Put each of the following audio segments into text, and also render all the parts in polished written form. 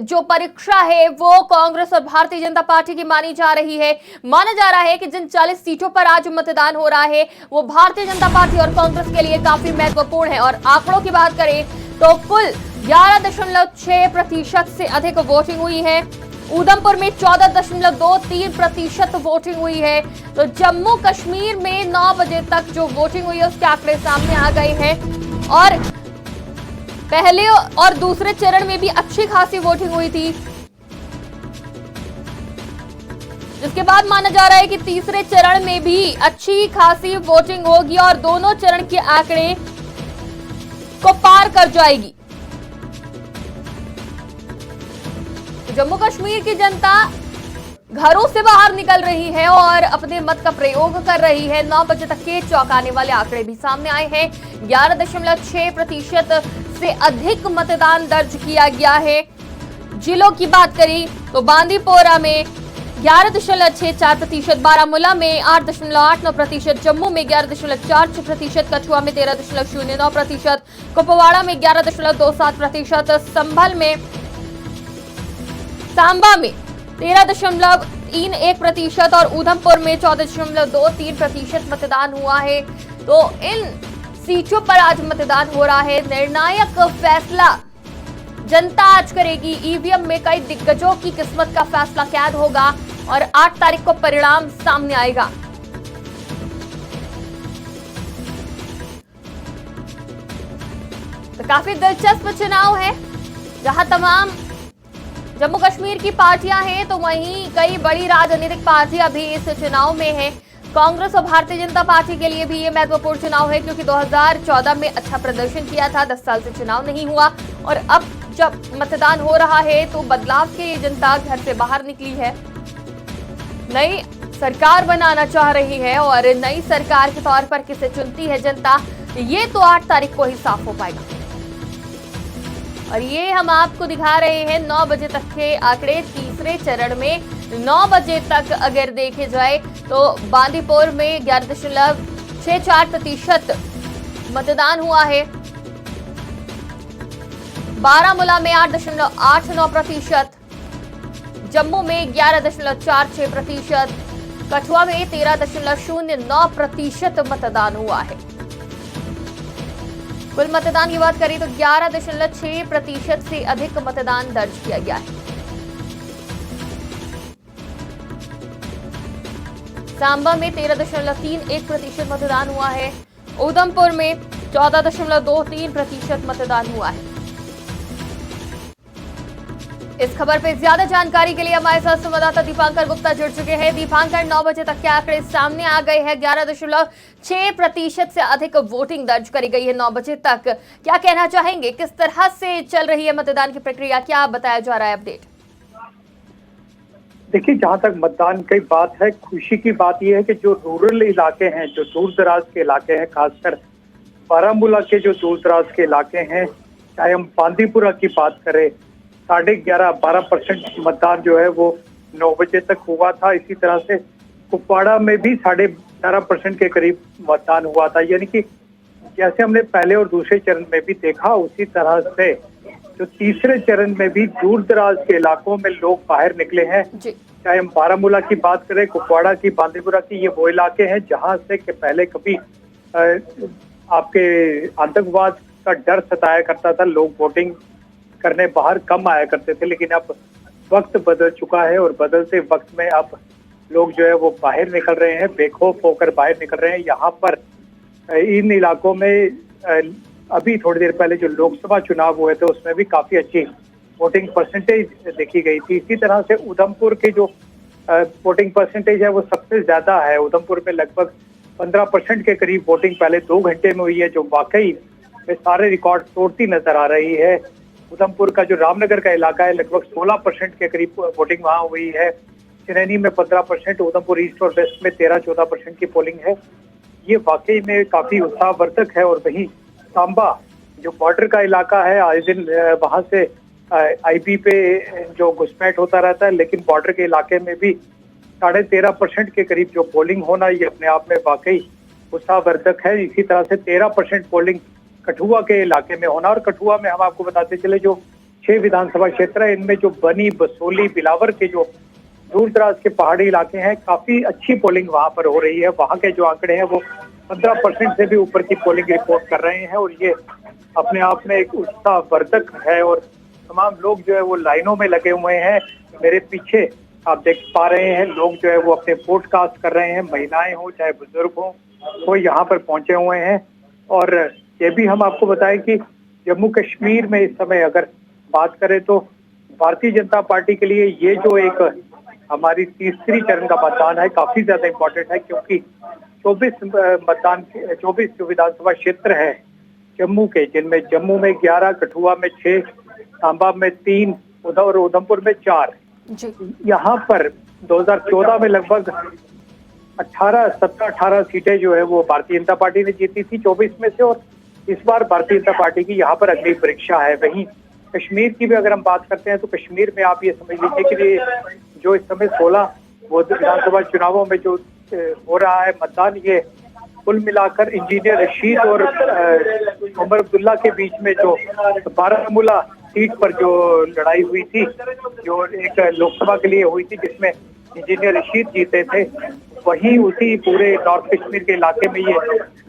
जो परीक्षा है वो कांग्रेस और भारतीय जनता पार्टी की मानी जा रही है। माना जा रहा है कि जिन 40 सीटों पर आज मतदान हो रहा है वो भारतीय जनता पार्टी और कांग्रेस के लिए काफी महत्वपूर्ण है। और आंकड़ों की बात करें तो कुल 11.6% से अधिक वोटिंग हुई है। उधमपुर में 14.23% वोटिंग हुई है। तो जम्मू कश्मीर में 9 बजे तक जो वोटिंग हुई है उसके आंकड़े सामने आ गए हैं। और पहले और दूसरे चरण में भी अच्छी खासी वोटिंग हुई थी, जिसके बाद माना जा रहा है कि तीसरे चरण में भी अच्छी खासी वोटिंग होगी और दोनों चरण के आंकड़े को पार कर जाएगी। जम्मू कश्मीर की जनता घरों से बाहर निकल रही है और अपने मत का प्रयोग कर रही है। 9 बजे तक के चौंकाने वाले आंकड़े भी सामने आए हैं। 11.6% से अधिक मतदान दर्ज किया गया है। जिलों की बात करें तो बांदीपोरा में 11.64%, बारामूला में 8.89%, जम्मू में 11.46%, कठुआ में 13.09%, कुपवाड़ा में 11.27%, सांबा में 13.31% और उधमपुर में 14.23% मतदान हुआ है। तो इन सीटों पर आज मतदान हो रहा है। निर्णायक फैसला जनता आज करेगी। ईवीएम में कई दिग्गजों की किस्मत का फैसला कैद होगा और 8 तारीख को परिणाम सामने आएगा। तो काफी दिलचस्प चुनाव है, जहां तमाम जम्मू कश्मीर की पार्टियां हैं तो वहीं कई बड़ी राजनीतिक पार्टियां भी इस चुनाव में हैं। कांग्रेस और भारतीय जनता पार्टी के लिए भी ये महत्वपूर्ण चुनाव है, क्योंकि 2014 में अच्छा प्रदर्शन किया था, 10 साल से चुनाव नहीं हुआ और अब जब मतदान हो रहा है तो बदलाव के लिए जनता घर से बाहर निकली है, नई सरकार बनाना चाह रही है और नई सरकार के तौर पर किसे चुनती है जनता, ये तो 8 तारीख को ही साफ हो पाएगा। और ये हम आपको दिखा रहे हैं 9 बजे तक के आंकड़े। तीसरे चरण में 9 बजे तक अगर देखे जाए तो बांदीपुर में 11.64% मतदान हुआ है, बारामूला में 8.89%, जम्मू में 11.46%, कठुआ में 13.09% मतदान हुआ है। कुल मतदान की बात करें तो 11.6% से अधिक मतदान दर्ज किया गया है। सांबा में 13.31% मतदान हुआ है। उधमपुर में 14.23% मतदान हुआ है। इस खबर पे ज्यादा जानकारी के लिए हमारे साथ संवाददाता दीपांकर गुप्ता जुड़ चुके हैं। दीपांकर, 9 बजे तक के आंकड़े सामने आ गए हैं। 11.6% से अधिक वोटिंग दर्ज करी गई है 9 बजे तक। क्या कहना चाहेंगे, किस तरह से चल रही है मतदान की प्रक्रिया, क्या बताया जा रहा है अपडेट? देखिए, जहां तक मतदान की बात है, खुशी की बात यह है कि जो रूरल इलाके हैं, जो दूर दराज के इलाके हैं, खासकर बारामूला के जो दूर दराज के इलाके हैं, चाहे हम बांदीपुरा की बात करें, 11.5-12% मतदान जो है वो 9 बजे तक हुआ था। इसी तरह से कुपवाड़ा में भी 11.5% के करीब मतदान हुआ था। यानी कि जैसे हमने पहले और दूसरे चरण में भी देखा, उसी तरह से जो तीसरे चरण में भी दूर दराज के इलाकों में लोग बाहर निकले हैं। चाहे हम बारामूला की बात करें, कुपवाड़ा की, बांदीपुरा की, ये वो इलाके हैं जहां से कि पहले कभी आपके आतंकवाद का डर सताया करता था, लोग वोटिंग करने बाहर कम आया करते थे। लेकिन अब वक्त बदल चुका है और बदलते वक्त में अब लोग जो है वो बाहर निकल रहे हैं, बेखौफ होकर बाहर निकल रहे हैं। यहाँ पर इन इलाकों में अभी थोड़ी देर पहले जो लोकसभा चुनाव हुए थे उसमें भी काफी अच्छी वोटिंग परसेंटेज देखी गई थी। इसी तरह से उधमपुर के जो वोटिंग परसेंटेज है वो सबसे ज्यादा है। उधमपुर में लगभग 15% के करीब वोटिंग पहले 2 घंटे में हुई है, जो वाकई में सारे रिकॉर्ड तोड़ती नजर आ रही है। उधमपुर का जो रामनगर का इलाका है, लगभग 16% के करीब वोटिंग वहां हुई है। चिनैनी में 15%, उधमपुर ईस्ट और वेस्ट में 13-14% की पोलिंग है। ये वाकई में काफी उत्साहवर्धक है। और वहीं सांबा जो बॉर्डर का इलाका है, आए दिन वहां से आईपी पे जो घुसपैठ होता रहता है, लेकिन बॉर्डर के इलाके में भी 13.5% के करीब जो पोलिंग होना, ये अपने आप में वाकई उत्साहवर्धक है। इसी तरह से 13% पोलिंग कठुआ के इलाके में होना। और कठुआ में हम आपको बताते चले, जो 6 विधानसभा क्षेत्र है। इनमें जो बनी, बसोली, बिलावर के जो दूर दराज के पहाड़ी इलाके हैं, काफी अच्छी पोलिंग वहां पर हो रही है। वहां के जो आंकड़े हैं वो 15% से भी ऊपर की पोलिंग रिपोर्ट कर रहे हैं और ये अपने आप में एक उत्साहवर्धक है। और तमाम लोग जो है वो लाइनों में लगे हुए हैं। मेरे पीछे आप देख पा रहे हैं, लोग जो है वो अपने वोट कास्ट कर रहे हैं, महिलाएं हो चाहे बुजुर्ग हो, वो यहाँ पर पहुंचे हुए हैं। और ये भी हम आपको बताएं कि जम्मू कश्मीर में इस समय अगर बात करें तो भारतीय जनता पार्टी के लिए ये जो एक हमारी तीसरी चरण का मतदान है, काफी ज्यादा इम्पोर्टेंट है, क्योंकि 24 जो विधानसभा क्षेत्र है जम्मू के, जिनमें जम्मू में 11, कठुआ में 6, सांबा में 3 और उधमपुर में 4। यहाँ पर 2014 में लगभग 18 सीटें जो है वो भारतीय जनता पार्टी ने जीती थी 24 में से, और इस बार भारतीय जनता पार्टी की यहाँ पर अगली परीक्षा है। वहीं कश्मीर की भी अगर हम बात करते हैं तो कश्मीर में आप ये समझ लीजिए कि जो इस समय 16 विधानसभा चुनावों में जो हो रहा है मतदान, ये कुल मिलाकर इंजीनियर रशीद और उमर अब्दुल्ला के बीच में जो बारामूला सीट पर जो लड़ाई हुई थी, जो एक लोकसभा के लिए हुई थी, जिसमें इंजीनियर रशीद जीते थे, वही उसी पूरे नॉर्थ कश्मीर के इलाके में ये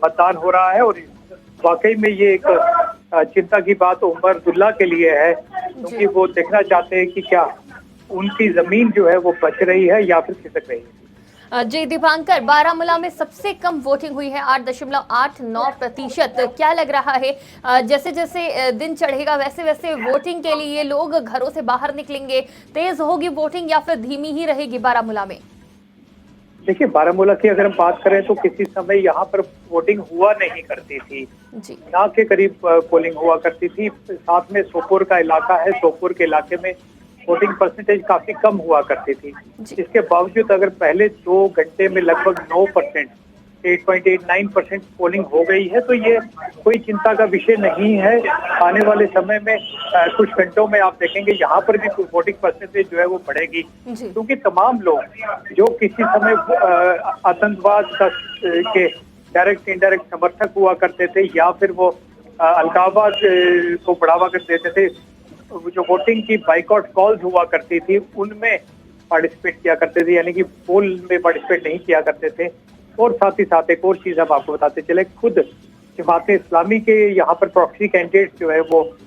मतदान हो रहा है। और वाकई में ये एक चिंता की बात उमर अब्दुल्ला के लिए है, क्योंकि वो देखना चाहते हैं कि क्या उनकी जमीन जो है वो बच रही है या फिर खिसक रही है। जी दीपांकर, बारामूला में सबसे कम वोटिंग हुई है, 8.89%। क्या लग रहा है जैसे जैसे दिन चढ़ेगा वैसे वैसे वोटिंग के लिए लोग घरों से बाहर निकलेंगे, तेज होगी वोटिंग या फिर धीमी ही रहेगी बारामूला में? देखिए, बारामूला की अगर हम बात करें तो किसी समय यहाँ पर वोटिंग हुआ नहीं करती थी जी। ना के करीब पोलिंग हुआ करती थी। साथ में सोपोर का इलाका है, सोपोर के इलाके में वोटिंग परसेंटेज काफी कम हुआ करती थी। इसके बावजूद अगर पहले 2 घंटे में लगभग 9%, 8.89% पोलिंग हो गई है, तो ये कोई चिंता का विषय नहीं है। आने वाले समय में कुछ घंटों में आप देखेंगे यहाँ पर भी वोटिंग परसेंटेज जो है वो बढ़ेगी, क्योंकि तमाम लोग जो किसी समय आतंकवाद के डायरेक्ट इनडायरेक्ट समर्थक हुआ करते थे या फिर वो अलगाववाद को बढ़ावा कर देते थे, जो वोटिंग की बाइकआउट कॉल्स हुआ करती थी, उनमें पार्टिसिपेट किया करते थे, यानी कि पोल में पार्टिसिपेट नहीं किया करते थे। और साथ ही साथ एक और चीज हम आपको बताते चले, खुद जमात इस्लामी के यहाँ पर प्रॉक्सी कैंडिडेट जो है वो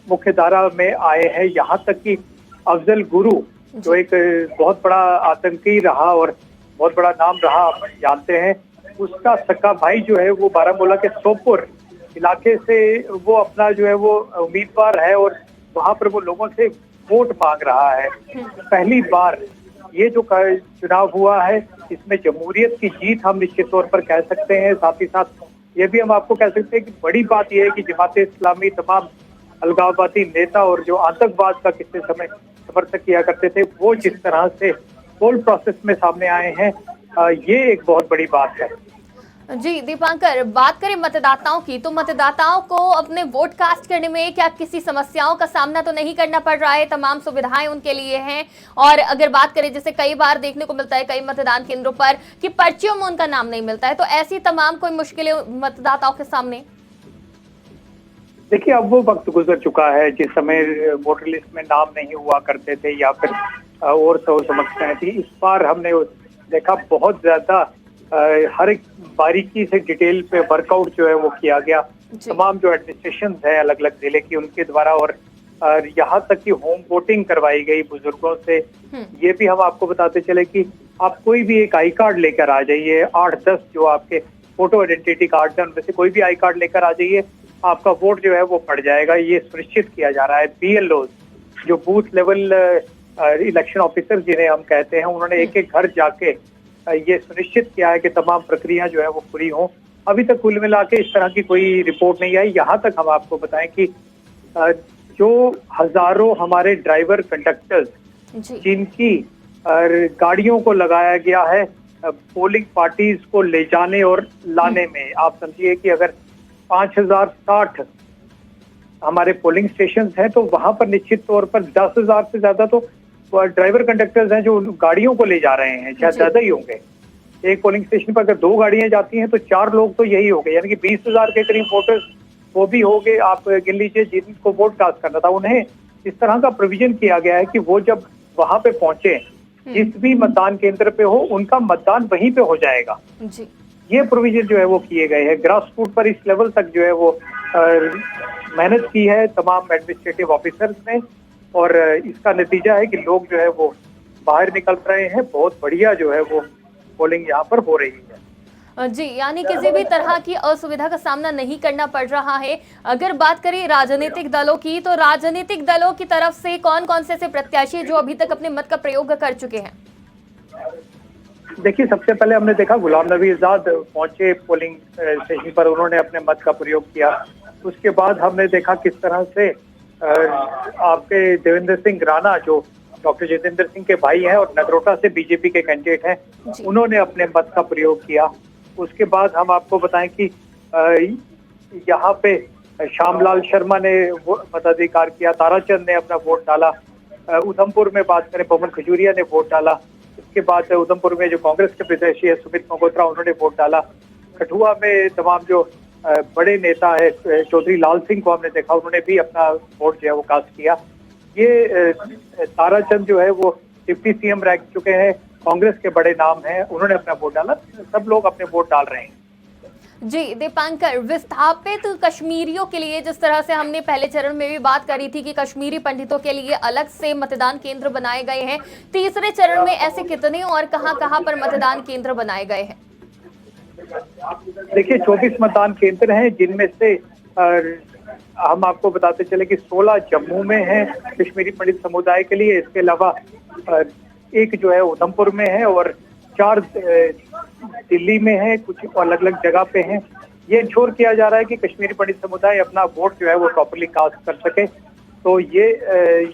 मुख्य धारा में आए हैं। यहाँ तक कि अफजल गुरु जो एक बहुत बड़ा आतंकी रहा और बहुत बड़ा नाम रहा, आप जानते हैं, उसका सक्का भाई जो है वो बारामूला के सोपोर इलाके से वो अपना जो है वो उम्मीदवार है और वहां पर वो लोगों से वोट मांग रहा है। पहली बार ये जो चुनाव हुआ है, इसमें जमहूरियत की जीत हम निश्चित तौर पर कह सकते हैं। साथ ही साथ ये भी हम आपको कह सकते हैं कि बड़ी बात यह है कि जमात इस्लामी तमाम अलगाववादी नेता और जो आतंकवाद का किसी समय समर्थक किया करते थे, वो जिस तरह से पोल प्रोसेस में सामने आए हैं, ये एक बहुत बड़ी बात है। जी दीपांकर, बात करें मतदाताओं की, तो मतदाताओं को अपने वोट कास्ट करने में क्या किसी समस्याओं का सामना तो नहीं करना पड़ रहा है? तमाम सुविधाएं उनके लिए हैं। और अगर बात करें, जैसे कई बार देखने को मिलता है कई मतदान केंद्रों पर कि पर्चियों में उनका नाम नहीं मिलता है, तो ऐसी तमाम कोई मुश्किलें मतदाताओं के सामने? देखिए, अब वो वक्त गुजर चुका है जिस समय वोटर लिस्ट में नाम नहीं हुआ करते थे या फिर और समस्याएं थी। इस बार हमने देखा बहुत ज्यादा हर एक बारीकी से डिटेल पे वर्कआउट जो है वो किया गया। तमाम जो एडमिनिस्ट्रेशन है अलग अलग जिले की, उनके द्वारा, और यहाँ तक कि होम वोटिंग करवाई गई बुजुर्गों से। ये भी हम आपको बताते चले कि आप कोई भी एक आई कार्ड लेकर आ जाइए, 8-10 जो आपके फोटो आइडेंटिटी कार्ड है उनमें से कोई भी आई कार्ड लेकर आ जाइए, आपका वोट जो है वो पड़ जाएगा। ये सुनिश्चित किया जा रहा है। BLO जो बूथ लेवल इलेक्शन ऑफिसर जिन्हें हम कहते हैं, उन्होंने एक एक घर जाके ये सुनिश्चित किया है कि तमाम प्रक्रिया जो है वो पूरी हो। अभी तक कुल मिला के इस तरह की कोई रिपोर्ट नहीं आई। यहाँ तक हम आपको बताएं कि जो हजारों हमारे ड्राइवर कंडक्टर्स जिनकी गाड़ियों को लगाया गया है पोलिंग पार्टीज को ले जाने और लाने में, आप समझिए कि अगर 5060 हमारे पोलिंग स्टेशन हैं तो वहां पर निश्चित तौर पर 10,000 से ज्यादा तो ड्राइवर कंडक्टर्स हैं जो गाड़ियों को ले जा रहे हैं, शायद ज्यादा ही होंगे। एक पोलिंग स्टेशन पर अगर 2 गाड़ियां जाती हैं तो 4 लोग तो यही हो गए, यानी कि 20,000 के करीब वोटर्स वो भी हो गए। आप गिन लीजिए जिनको वोट कास्ट करना था उन्हें इस तरह का प्रोविजन किया गया है कि वो जब वहां पे पहुंचे, जिस भी मतदान केंद्र पे हो उनका मतदान वहीं पे हो जाएगा जी। ये प्रोविजन जो है वो किए गए हैं। ग्रास रूट पर इस लेवल तक जो है वो मेहनत की है तमाम एडमिनिस्ट्रेटिव ऑफिसर्स ने, और इसका नतीजा है कि लोग जो है वो बाहर निकल रहे हैं। बहुत बढ़िया जो है वो पोलिंग यहाँ पर हो रही है। जी, यानी किसी भी तरह की असुविधा का सामना नहीं करना पड़ रहा है। अगर बात करें राजनीतिक दलों की, तो राजनीतिक दलों की तरफ से कौन कौन से ऐसे प्रत्याशी जो अभी तक अपने मत का प्रयोग कर चुके हैं? देखिए, सबसे पहले हमने देखा गुलाम नबी आजाद पहुंचे पोलिंग स्टेशन पर, उन्होंने अपने मत का प्रयोग किया। उसके बाद हमने देखा किस तरह से आपके देवेंद्र सिंह राणा जो डॉक्टर जितेंद्र सिंह के भाई हैं और नगरोटा से बीजेपी के कैंडिडेट हैं, उन्होंने अपने मत का प्रयोग किया। उसके बाद हम आपको बताएं कि यहाँ पे श्यामलाल शर्मा ने मताधिकार किया, ताराचंद ने अपना वोट डाला। उधमपुर में बात करें, पवन खजूरिया ने वोट डाला। इसके बाद उधमपुर में जो कांग्रेस के प्रत्याशी है सुमित मल्होत्रा, उन्होंने वोट डाला। कठुआ में तमाम जो बड़े नेता है चौधरी लाल सिंह को हमने देखा, उन्होंने भी अपना वोट जो है वो कास्ट किया। ये ताराचंद जो है वो डिप्टी सीएम रह चुके हैं, कांग्रेस के बड़े नाम हैं, उन्होंने अपना वोट डाला। सब लोग अपने वोट डाल रहे हैं। जी दीपांकर, विस्थापित कश्मीरियों के लिए जिस तरह से हमने पहले चरण में भी बात करी थी कि कश्मीरी पंडितों के लिए अलग से मतदान केंद्र बनाए गए हैं, तीसरे चरण में ऐसे कितने और कहां-कहां पर मतदान केंद्र बनाए गए हैं? देखिए, 24 मतदान केंद्र हैं, जिनमें से हम आपको बताते चले कि 16 जम्मू में हैं कश्मीरी पंडित समुदाय के लिए। इसके अलावा एक जो है उधमपुर में है और 4 दिल्ली में है, कुछ अलग अलग जगह पे हैं। ये इंश्योर किया जा रहा है कि कश्मीरी पंडित समुदाय अपना वोट जो है वो प्रॉपर्ली कास्ट कर सके। तो ये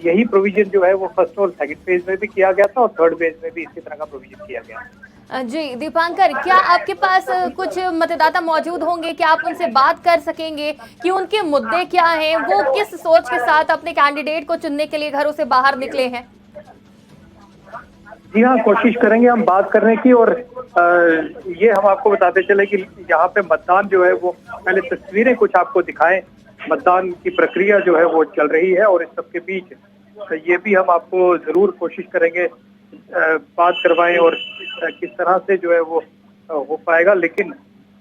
यही प्रोविजन जो है वो फर्स्ट और सेकंड फेज में भी किया गया था और थर्ड फेज में भी इसी तरह का प्रोविजन किया गया। जी दीपांकर, क्या आपके पास कुछ मतदाता मौजूद होंगे, क्या आप उनसे बात कर सकेंगे कि उनके मुद्दे क्या हैं, वो किस सोच के साथ अपने कैंडिडेट को चुनने के लिए घरों से बाहर निकले हैं? जी हाँ, कोशिश करेंगे हम बात करने की। और ये हम आपको बताते चले कि यहाँ पे मतदान जो है वो, पहले तस्वीरें कुछ आपको दिखाएं। मतदान की प्रक्रिया जो है वो चल रही है और इस सबके बीच ये भी हम आपको जरूर कोशिश करेंगे बात करवाएं और किस तरह से जो है वो हो पाएगा। लेकिन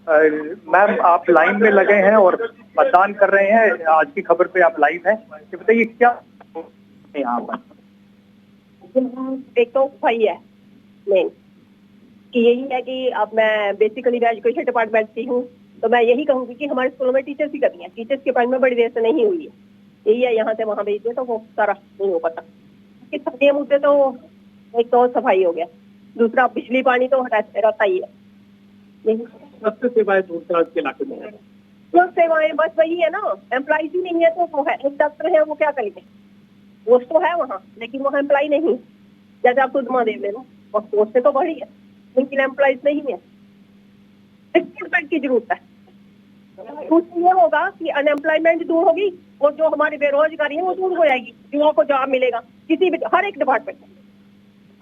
मैम, आप लाइन में लगे हैं और मतदान कर रहे हैं, आज की खबर पे आप लाइव हैं, ये बताइए क्या यहाँ पर? एक तो सही है मेन कि यही है कि अब मैं बेसिकली एजुकेशन डिपार्टमेंट की हूँ, तो मैं यही कहूँगी कि हमारे स्कूलों में टीचर्स की कमी है। टीचर्स की अपॉइंटमेंट बड़ी देर से नहीं हुई है, यही है। यहाँ से वहाँ भेज दिया तो वो सारा नहीं हो पाता। ये मुद्दे तो एक तो सफाई हो गया, दूसरा बिजली पानी तो रहता ही है। यही सबसे सेवाएं दूर दराज के इलाके में, जो सेवाएं बस वही है ना। एम्प्लॉइज ही नहीं है तो वो है, एक डॉक्टर है वो क्या करेंगे, पोस्ट तो है वहाँ लेकिन वहाँ एम्प्लॉय नहीं। जैसे आप खुद महादेव ले लो, और पोस्ट तो बढ़ी है लेकिन एम्प्लॉइज नहीं है। रिक्रूटमेंट की जरूरत है। दूसरा ये होगा कि अनएम्प्लॉयमेंट दूर होगी और जो हमारी बेरोजगारी है वो दूर हो जाएगी, युवाओं को जॉब मिलेगा किसी भी हर एक डिपार्टमेंट में।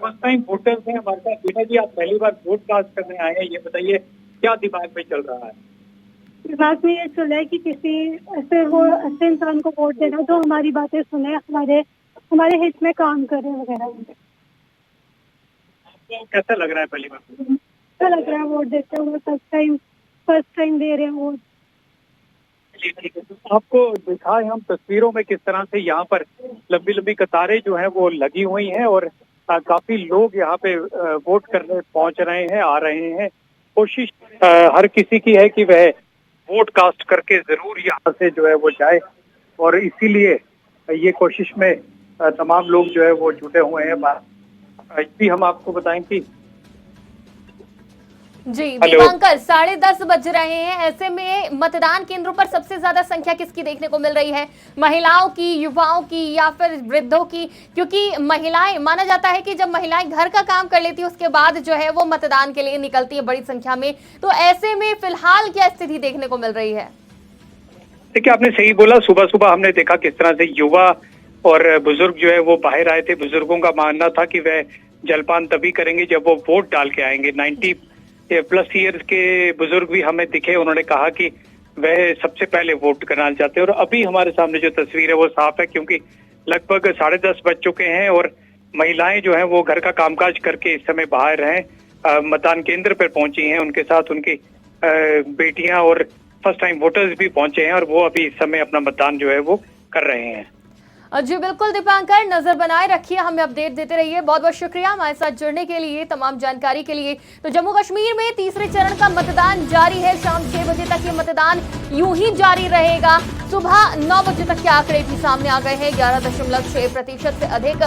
फर्स्ट टाइम वोटर्स हैं हमारे साथ। बेटा जी, आप पहली बार वोट कास्ट करने आए हैं, ये बताइए क्या दिमाग में चल रहा है? दिमाग में ये चल रहा है कि किसी ऐसे इंसान को वोट देना जो हमारी बातें सुने, हमारे हित में काम करे वगैरह। कैसा लग रहा है पहली बार? अच्छा लग रहा है वोट देते हुए, फर्स्ट टाइम दे रहे हैं वोट। ठीक है, तो आपको दिखाएं हम तस्वीरों में किस तरह से यहाँ पर लंबी लंबी कतारें जो हैं वो लगी हुई हैं और काफी लोग यहाँ पे वोट करने पहुंच रहे हैं, आ रहे हैं। कोशिश हर किसी की है कि वह वोट कास्ट करके जरूर यहाँ से जो है वो जाए, और इसीलिए ये कोशिश में तमाम लोग जो है वो जुटे हुए हैं। भी हम आपको बताएं कि जी दीपांकर, 10:30 बज रहे हैं, ऐसे में मतदान केंद्रों पर सबसे ज्यादा संख्या किसकी देखने को मिल रही है? महिलाओं की, युवाओं की या फिर वृद्धों की? क्योंकि महिलाएं, माना जाता है कि जब महिलाएं घर का काम कर लेती है उसके बाद जो है वो मतदान के लिए निकलती है बड़ी संख्या में, तो ऐसे में फिलहाल क्या स्थिति देखने को मिल रही है? देखिए, आपने सही बोला। सुबह सुबह हमने देखा किस तरह से युवा और बुजुर्ग जो है वो बाहर आए थे। बुजुर्गों का मानना था कि वह जलपान तभी करेंगे जब वो वोट डाल के आएंगे। 90+ ईयर्स के बुजुर्ग भी हमें दिखे। उन्होंने कहा कि वह सबसे पहले वोट करना चाहते हैं। और अभी हमारे सामने जो तस्वीर है वो साफ है, क्योंकि लगभग 10:30 बज चुके हैं और महिलाएं जो हैं वो घर का कामकाज करके इस समय बाहर हैं, मतदान केंद्र पर पहुंची हैं। उनके साथ उनकी बेटियां और फर्स्ट टाइम वोटर्स भी पहुंचे हैं और वो अभी इस समय अपना मतदान जो है वो कर रहे हैं। जी बिल्कुल दीपांकर, नजर बनाए रखिए, हमें अपडेट देते रहिए। बहुत बहुत शुक्रिया हमारे साथ जुड़ने के लिए, तमाम जानकारी के लिए। तो जम्मू कश्मीर में तीसरे चरण का मतदान जारी है। शाम 6 बजे तक ये मतदान यूं ही जारी रहेगा। सुबह 9 बजे तक के आंकड़े भी सामने आ गए हैं। 11.6% से अधिक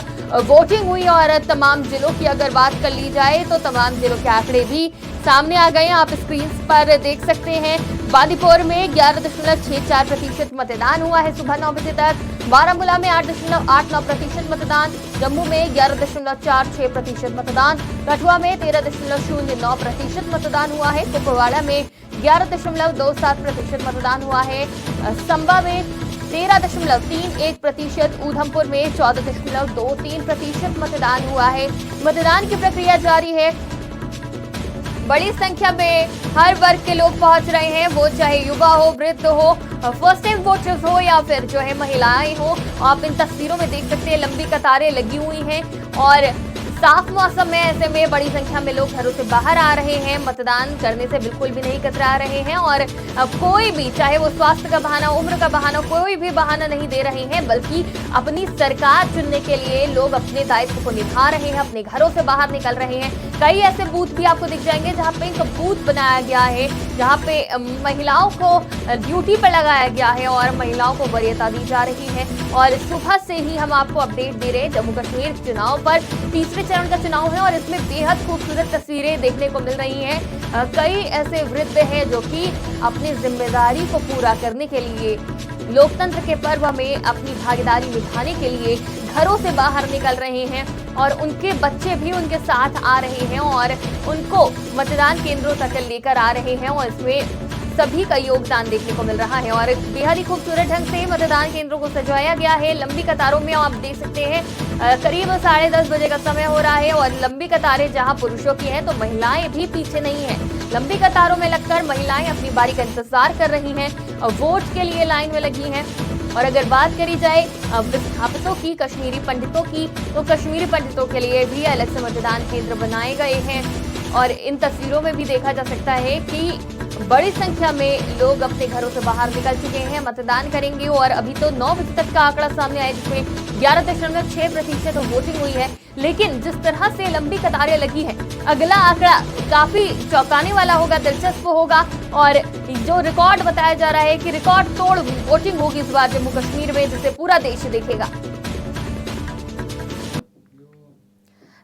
वोटिंग हुई और तमाम जिलों की अगर बात कर ली जाए तो तमाम जिलों के आंकड़े भी सामने आ गए हैं। आप स्क्रीन पर देख सकते हैं। बांदीपुर में 11.64% मतदान हुआ है सुबह 9 बजे तक। बारामूला में 8.89% मतदान, जम्मू में 11.46% मतदान, कठुआ में 13.09% मतदान हुआ है, कुपवाड़ा में 11.27% मतदान हुआ है, संबा में 13.31%, ऊधमपुर में 14.23% मतदान हुआ है। मतदान की प्रक्रिया जारी है। बड़ी संख्या में हर वर्ग के लोग पहुंच रहे हैं, वो चाहे युवा हो, वृद्ध हो, फर्स्ट टाइम वोटर्स हो या फिर जो है महिलाएं हो। आप इन तस्वीरों में देख सकते हैं लंबी कतारें लगी हुई हैं और साफ मौसम में ऐसे में बड़ी संख्या में लोग घरों से बाहर आ रहे हैं। मतदान करने से बिल्कुल भी नहीं कतरा रहे हैं और कोई भी, चाहे वो स्वास्थ्य का बहाना, उम्र का बहाना, कोई भी बहाना नहीं दे रहे हैं, बल्कि अपनी सरकार चुनने के लिए लोग अपने दायित्व को निभा रहे हैं, अपने घरों से बाहर निकल रहे हैं। कई ऐसे बूथ भी आपको दिख जाएंगे जहाँ पे एक बूथ बनाया गया है, जहाँ पे महिलाओं को ड्यूटी पर लगाया गया है और महिलाओं को वरीयता दी जा रही है। और सुबह से ही हम आपको अपडेट दे रहे हैं जम्मू कश्मीर चुनाव पर। तीसरे चरण का चुनाव है और इसमें बेहद खूबसूरत तस्वीरें देखने को मिल रही हैं। कई ऐसे वृद्ध हैं जो कि अपनी जिम्मेदारी को पूरा करने के लिए, लोकतंत्र के पर्व में अपनी भागीदारी निभाने के लिए घरों से बाहर निकल रहे हैं और उनके बच्चे भी उनके साथ आ रहे हैं और उनको मतदान केंद्रों तक लेकर आ रहे हैं और इसमें सभी का योगदान देखने को मिल रहा है। और बेहद ही खूबसूरत ढंग से मतदान केंद्रों को सजाया गया है। लंबी कतारों में आप देख सकते हैं करीब 10:30 बजे का समय हो रहा है और लंबी कतारें जहां पुरुषों की हैं तो महिलाएं भी पीछे नहीं हैं। लंबी कतारों में लगकर महिलाएं अपनी बारी का इंतजार कर रही हैं और वोट के लिए लाइन में लगी हैं। और अगर बात करी जाए विस्थापितों की, कश्मीरी पंडितों की, तो कश्मीरी पंडितों के लिए भी अलग से मतदान केंद्र बनाए गए हैं। और इन तस्वीरों में भी देखा जा सकता है कि बड़ी संख्या में लोग अपने घरों से बाहर निकल चुके हैं, मतदान करेंगे। और अभी तो 9 बजे तक का आंकड़ा सामने आया जिसमें 11.6% वोटिंग हुई है। लेकिन जिस तरह से लंबी कतारें लगी हैं, अगला आंकड़ा काफी चौंकाने वाला होगा, दिलचस्प होगा। और जो रिकॉर्ड बताया जा रहा है कि रिकॉर्ड तोड़ वोटिंग होगी इस बार जम्मू कश्मीर में, जिसे पूरा देश देखेगा।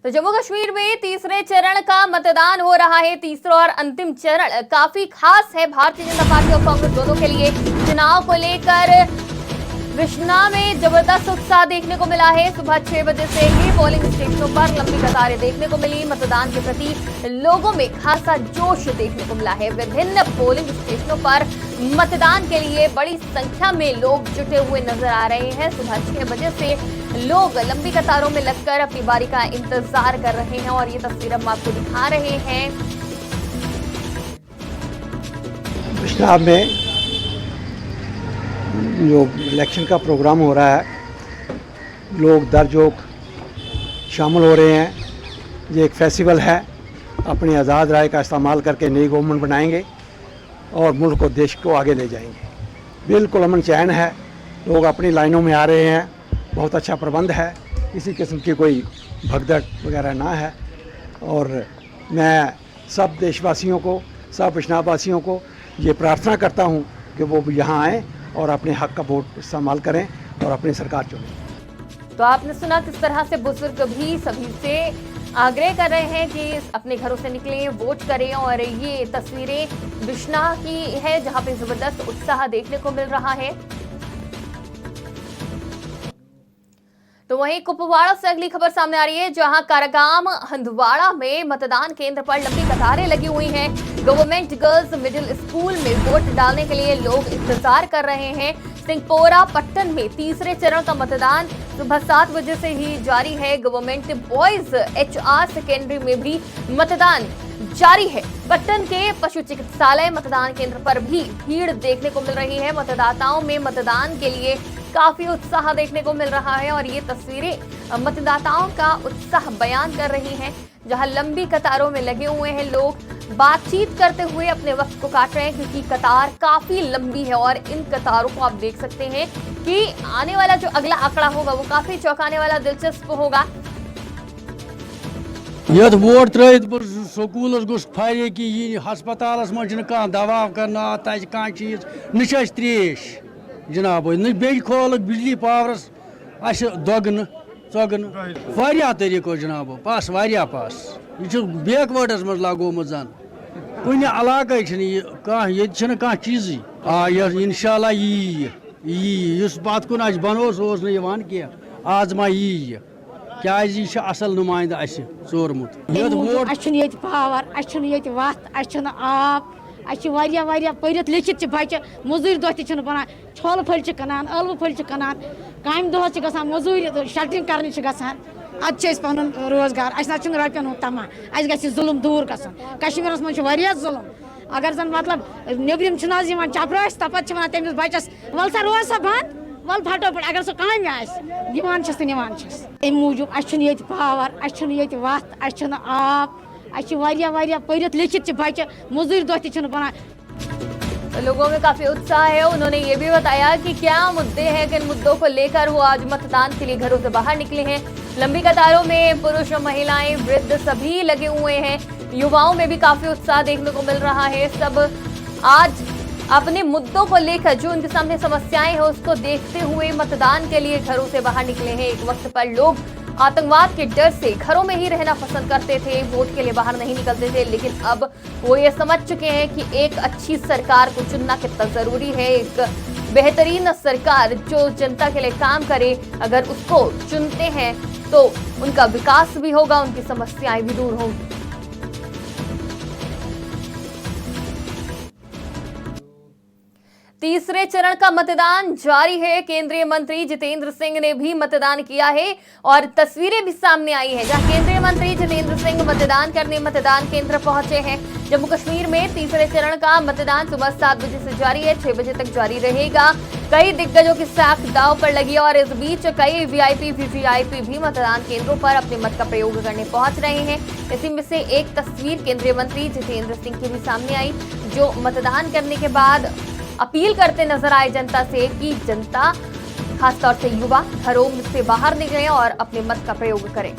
तो जम्मू कश्मीर में तीसरे चरण का मतदान हो रहा है। तीसरा और अंतिम चरण काफी खास है भारतीय जनता पार्टी और कांग्रेस दोनों के लिए। चुनाव को लेकर विश्ना में जबरदस्त उत्साह देखने को मिला है। सुबह 6 बजे से ही पोलिंग स्टेशनों पर लंबी कतारें देखने को मिली। मतदान के प्रति लोगों में खासा जोश देखने को मिला है। विभिन्न पोलिंग स्टेशनों पर मतदान के लिए बड़ी संख्या में लोग जुटे हुए नजर आ रहे हैं। सुबह 6 बजे से लोग लंबी कतारों में लगकर अपनी बारी का इंतजार कर रहे हैं और ये तस्वीर हम आपको दिखा रहे हैं। विश्ना में जो इलेक्शन का प्रोग्राम हो रहा है, लोग दरजोक शामिल हो रहे हैं। ये एक फेस्टिवल है, अपनी आज़ाद राय का इस्तेमाल करके नई गवर्नमेंट बनाएंगे और मुल्क को, देश को आगे ले जाएंगे। बिल्कुल अमन चैन है, लोग अपनी लाइनों में आ रहे हैं। बहुत अच्छा प्रबंध है, किसी किस्म की कोई भगदड़ वगैरह ना है। और मैं सब देशवासियों को, सब विश्नावासियों को ये प्रार्थना करता हूँ कि वो यहाँ आएँ और अपने हक का वोट इस्तेमाल करें और अपनी सरकार चुनें। तो आपने सुना किस तरह से बुजुर्ग भी सभी से आग्रह कर रहे हैं कि अपने घरों से निकलें, वोट करें। और ये तस्वीरें विश्ना की है जहां पे जबरदस्त उत्साह देखने को मिल रहा है। तो वहीं कुपवाड़ा से अगली खबर सामने आ रही है जहां कारागाम हंदवाड़ा में मतदान केंद्र पर लंबी कतारें लगी हुई हैं। गवर्नमेंट गर्ल्स मिडिल स्कूल में वोट डालने के लिए लोग इंतजार कर रहे हैं। सिंहपोरा पट्टन में तीसरे चरण का मतदान सुबह 7 बजे से ही जारी है। गवर्नमेंट बॉयज HR सेकेंडरी में भी मतदान जारी है। पट्टन के पशु चिकित्सालय मतदान केंद्र पर भी भीड़ देखने को मिल रही है। मतदाताओं में मतदान के लिए काफी उत्साह देखने को मिल रहा है और ये तस्वीरें मतदाताओं का उत्साह बयान कर रही हैं। जहां लंबी कतारों में लगे हुए हैं लोग, बातचीत करते हुए अपने वक्त को काट रहे हैं क्योंकि कतार काफी लंबी है और इन कतारों को आप देख सकते हैं कि आने वाला जो अगला आंकड़ा होगा वो काफी चौंकाने वाला, दिलचस्प होगा। यद वोट त्रित स्कूल गोस फारे कि हस्पताल मज कह दवा कर कह चीज न त्रेश जनाब न बे खोल बिजली पावरस दोगन चौगन वारिया तरीको जनाब पास वारिया पास यह बैकवर्डस मज लगोमुत जन कुन इलाक कह चीज इंशाल्लाह यी पत कुन बनोस कह आज मा यी क्या असल नुमाइंदा चोरमुत वोट पावर वत आब पढ़ लिखित बच्चे मजूर दह त बनान छोल फल कनान अलव फल कनान काम दह ग मजूर शल्टिंग कर अद पन रोजगार अ रोपियन हूँ तमा अस जुल्म दूर गश्मीर मज जुल्म अगर जन मतलब नबरम चपरास तपत वन तमिस बचस वल सा रोज सा बंद वल फटो पट अगर सह काम दिवान तो निवान अम मूजूब पावर वत आब पढ़ लिखित बच्चे मजूर दह त बनान। लोगों में काफी उत्साह है। उन्होंने ये भी बताया कि क्या मुद्दे हैं, किन मुद्दों को लेकर वो आज मतदान के लिए घरों से बाहर निकले हैं। लंबी कतारों में पुरुष, महिलाएं, वृद्ध सभी लगे हुए हैं। युवाओं में भी काफी उत्साह देखने को मिल रहा है। सब आज अपने मुद्दों को लेकर, जो उनके सामने समस्याएं हैं, उसको देखते हुए मतदान के लिए घरों से बाहर निकले हैं। एक वक्त पर लोग आतंकवाद के डर से घरों में ही रहना पसंद करते थे, वोट के लिए बाहर नहीं निकलते थे, लेकिन अब वो ये समझ चुके हैं कि एक अच्छी सरकार को चुनना कितना जरूरी है। एक बेहतरीन सरकार जो जनता के लिए काम करे, अगर उसको चुनते हैं तो उनका विकास भी होगा, उनकी समस्याएं भी दूर होंगी। तीसरे चरण का मतदान जारी है। केंद्रीय मंत्री जितेंद्र सिंह ने भी मतदान किया है और तस्वीरें भी सामने आई है जहां केंद्रीय मंत्री जितेंद्र सिंह मतदान करने मतदान केंद्र पहुंचे हैं। जम्मू कश्मीर में तीसरे चरण का मतदान सुबह 7 बजे से जारी है, 6 बजे तक जारी रहेगा। कई दिग्गजों की साख दांव पर लगी और इस बीच कई वीआईपी भी मतदान केंद्रों पर अपने मत का प्रयोग करने पहुंच रहे हैं। इसी में से एक तस्वीर केंद्रीय मंत्री जितेंद्र सिंह की भी सामने आई, जो मतदान करने के बाद अपील करते नजर आए जनता से कि जनता, खासतौर से युवा, घरों से बाहर निकलें और अपने मत का प्रयोग करें।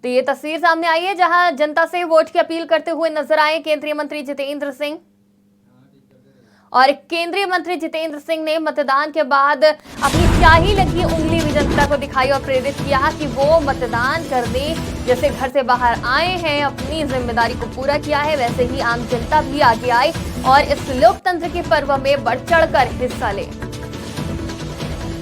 तो ये तस्वीर सामने आई है जहां जनता से वोट की अपील करते हुए नजर आए केंद्रीय मंत्री जितेंद्र सिंह। और केंद्रीय मंत्री जितेंद्र सिंह ने मतदान के बाद अपनी स्याही लगी उंगली भी जनता को दिखाई और प्रेरित किया कि वो मतदान करने जैसे घर से बाहर आए हैं, अपनी जिम्मेदारी को पूरा किया है, वैसे ही आम जनता भी आगे आए और इस लोकतंत्र के पर्व में बढ़ चढ़कर हिस्सा ले।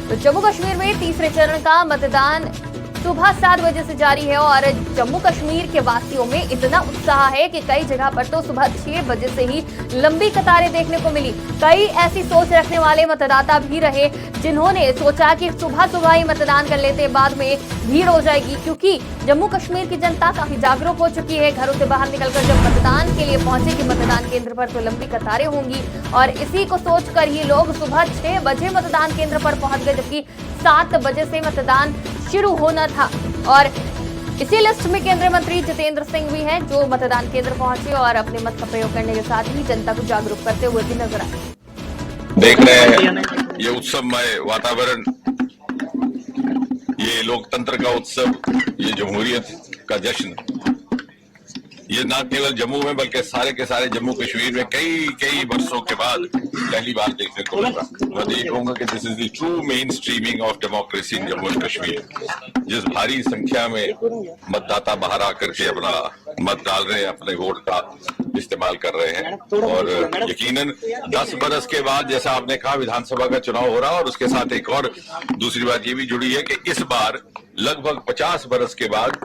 तो जम्मू कश्मीर में तीसरे चरण का मतदान सुबह 7 बजे से जारी है और जम्मू कश्मीर के वासियों में इतना उत्साह है कि कई जगह पर तो सुबह 6 बजे से ही लंबी कतारें देखने को मिली। कई ऐसी सोच रखने वाले मतदाता भी रहे जिन्होंने सोचा कि सुबह ही मतदान कर लेते, बाद में भीड़ हो जाएगी, क्योंकि जम्मू कश्मीर की जनता काफी जागरूक हो चुकी है। घरों से बाहर निकलकर जब मतदान के लिए पहुंचेगी मतदान केंद्र पर तो लंबी कतारें होंगी और इसी को सोचकर ही लोग सुबह 6 बजे मतदान केंद्र पर पहुंच गए, जबकि 7 बजे से मतदान शुरू होना था। और इसी लिस्ट में केंद्रीय मंत्री जितेंद्र सिंह भी हैं, जो मतदान केंद्र पहुंचे और अपने मत का प्रयोग करने के साथ ही जनता को जागरूक करते हुए भी नजर आए। देख रहे हैं ये उत्सवमय वातावरण, ये लोकतंत्र का उत्सव, ये जमहूरियत का जश्न, ये न केवल जम्मू में बल्कि सारे के सारे जम्मू कश्मीर में कई वर्षों के बाद पहली बार देखने को मिला। मैं ये कहूंगा कि this is the true main streaming of democracy in Jammu and Kashmir. जिस भारी संख्या में मतदाता बाहर आकर के अपना मत डाल रहे हैं, अपने वोट का इस्तेमाल कर रहे हैं। और यकीनन 10 बरस के बाद, जैसा आपने कहा, विधानसभा का चुनाव हो रहा है और उसके साथ एक और दूसरी बात ये भी जुड़ी है कि इस बार लगभग 50 बरस के बाद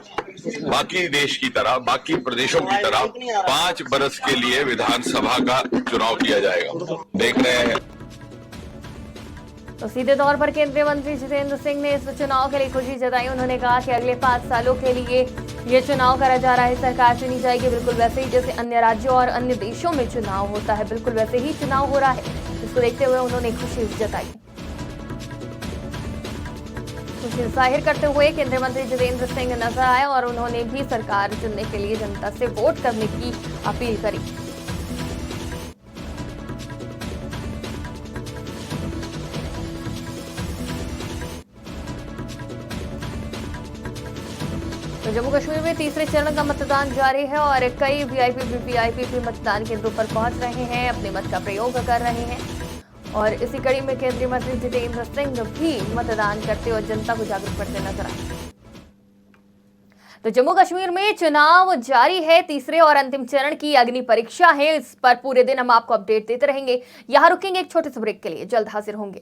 बाकी देश की तरह, बाकी प्रदेशों की तरह 5 बरस के लिए विधानसभा का चुनाव किया जाएगा। देख रहे हैं। तो सीधे तौर पर केंद्रीय मंत्री जितेंद्र सिंह ने इस चुनाव के लिए खुशी जताई। उन्होंने कहा कि अगले 5 सालों के लिए ये चुनाव करा जा रहा है। सरकार चुनी जाएगी बिल्कुल वैसे ही जैसे अन्य राज्यों और अन्य देशों में चुनाव होता है, बिल्कुल वैसे ही चुनाव हो रहा है। इसको देखते हुए उन्होंने खुशी जताई। खुशी जाहिर करते हुए केंद्रीय मंत्री जितेंद्र सिंह नजर आए और उन्होंने भी सरकार चुनने के लिए जनता से वोट करने की अपील करी। तो जम्मू कश्मीर में तीसरे चरण का मतदान जारी है और कई वीआईपी भी मतदान केंद्रों पर पहुंच रहे हैं, अपने मत का प्रयोग कर रहे हैं। और इसी कड़ी में केंद्रीय मंत्री जितेंद्र सिंह भी मतदान करते और जनता को जागरूक करते नजर आए। तो जम्मू कश्मीर में चुनाव जारी है, तीसरे और अंतिम चरण की अग्नि परीक्षा है। इस पर पूरे दिन हम आपको अपडेट देते रहेंगे। यहां रुकेंगे एक छोटे से ब्रेक के लिए, जल्द हाजिर होंगे।